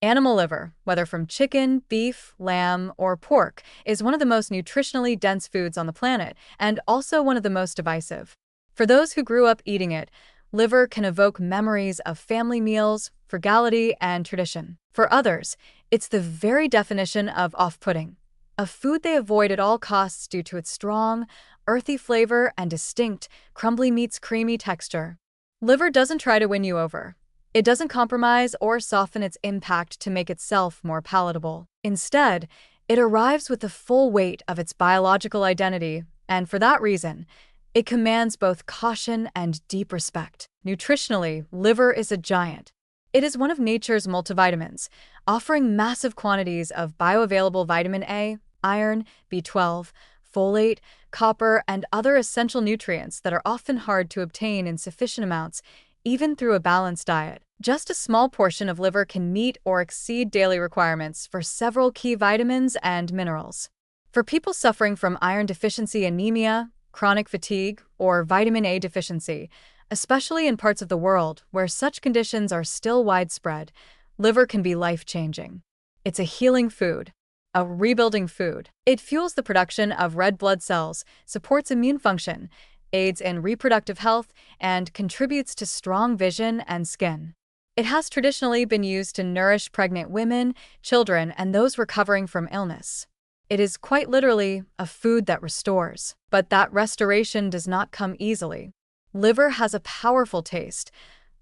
Animal liver, whether from chicken, beef, lamb, or pork, is one of the most nutritionally dense foods on the planet and also one of the most divisive. For those who grew up eating it, liver can evoke memories of family meals, frugality, and tradition. For others, it's the very definition of off-putting, a food they avoid at all costs due to its strong, earthy flavor and distinct, crumbly meets creamy texture. Liver doesn't try to win you over. It doesn't compromise or soften its impact to make itself more palatable. Instead, it arrives with the full weight of its biological identity, and for that reason, it commands both caution and deep respect. Nutritionally, liver is a giant. It is one of nature's multivitamins, offering massive quantities of bioavailable vitamin A, iron, B12, folate, copper, and other essential nutrients that are often hard to obtain in sufficient amounts, even through a balanced diet. Just a small portion of liver can meet or exceed daily requirements for several key vitamins and minerals. For people suffering from iron deficiency anemia, chronic fatigue, or vitamin A deficiency, especially in parts of the world where such conditions are still widespread, liver can be life-changing. It's a healing food, a rebuilding food. It fuels the production of red blood cells, supports immune function, aids in reproductive health, and contributes to strong vision and skin. It has traditionally been used to nourish pregnant women, children, and those recovering from illness. It is quite literally a food that restores. But that restoration does not come easily. Liver has a powerful taste,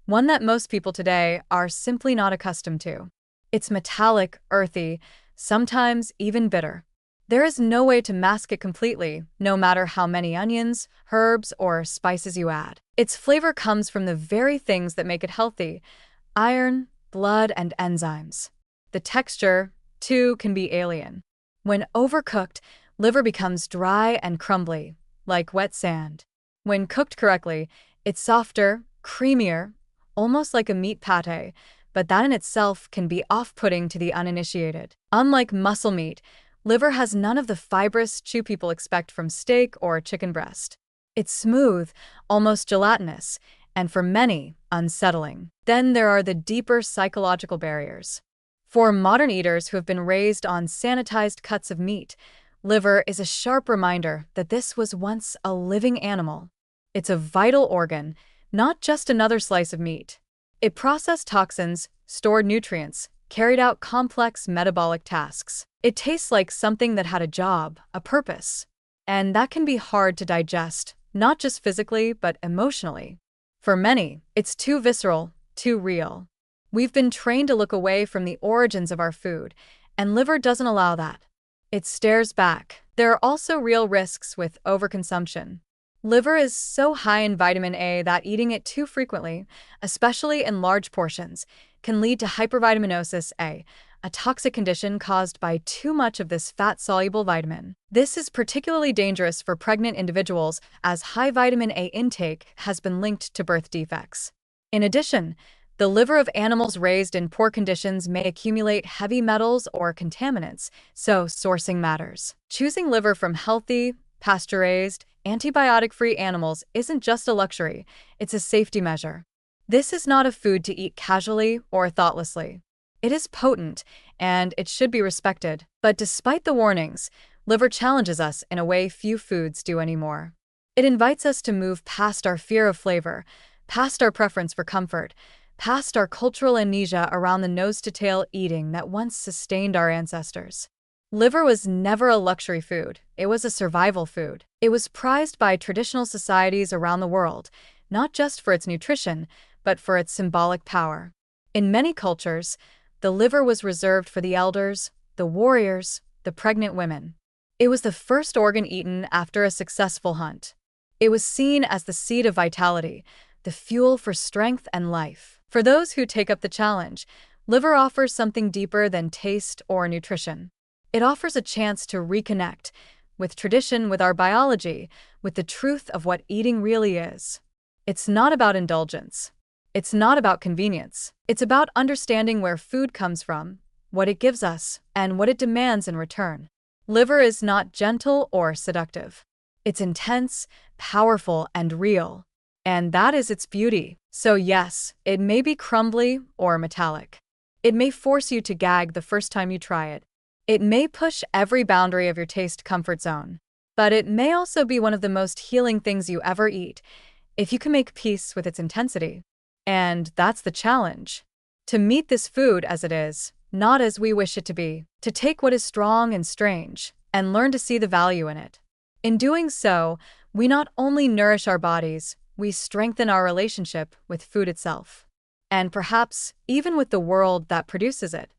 one that most people today are simply not accustomed to. It's metallic, earthy, sometimes even bitter. There is no way to mask it completely, no matter how many onions, herbs, or spices you add. Its flavor comes from the very things that make it healthy: iron, blood, and enzymes. The texture, too, can be alien. When overcooked, liver becomes dry and crumbly, like wet sand. When cooked correctly, it's softer, creamier, almost like a meat pate, but that in itself can be off-putting to the uninitiated. Unlike muscle meat, liver has none of the fibrous chew people expect from steak or chicken breast. It's smooth, almost gelatinous, and for many, unsettling. Then there are the deeper psychological barriers. For modern eaters who have been raised on sanitized cuts of meat, liver is a sharp reminder that this was once a living animal. It's a vital organ, not just another slice of meat. It processed toxins, stored nutrients, carried out complex metabolic tasks. It tastes like something that had a job, a purpose. And that can be hard to digest, not just physically, but emotionally. For many, it's too visceral, too real. We've been trained to look away from the origins of our food, and liver doesn't allow that. It stares back. There are also real risks with overconsumption. Liver is so high in vitamin A that eating it too frequently, especially in large portions, can lead to hypervitaminosis A, a toxic condition caused by too much of this fat-soluble vitamin. This is particularly dangerous for pregnant individuals, as high vitamin A intake has been linked to birth defects. In addition, the liver of animals raised in poor conditions may accumulate heavy metals or contaminants, so sourcing matters. Choosing liver from healthy, pasture-raised, antibiotic-free animals isn't just a luxury, it's a safety measure. This is not a food to eat casually or thoughtlessly. It is potent, and it should be respected. But despite the warnings, liver challenges us in a way few foods do anymore. It invites us to move past our fear of flavor, past our preference for comfort, past our cultural amnesia around the nose-to-tail eating that once sustained our ancestors. Liver was never a luxury food, it was a survival food. It was prized by traditional societies around the world, not just for its nutrition, but for its symbolic power. In many cultures, the liver was reserved for the elders, the warriors, the pregnant women. It was the first organ eaten after a successful hunt. It was seen as the seed of vitality, the fuel for strength and life. For those who take up the challenge, liver offers something deeper than taste or nutrition. It offers a chance to reconnect with tradition, with our biology, with the truth of what eating really is. It's not about indulgence. It's not about convenience. It's about understanding where food comes from, what it gives us, and what it demands in return. Liver is not gentle or seductive. It's intense, powerful, and real. And that is its beauty. So yes, it may be crumbly or metallic. It may force you to gag the first time you try it. It may push every boundary of your taste comfort zone. But it may also be one of the most healing things you ever eat, if you can make peace with its intensity. And that's the challenge. To meet this food as it is, not as we wish it to be, to take what is strong and strange, and learn to see the value in it. In doing so, we not only nourish our bodies, we strengthen our relationship with food itself. And perhaps even with the world that produces it.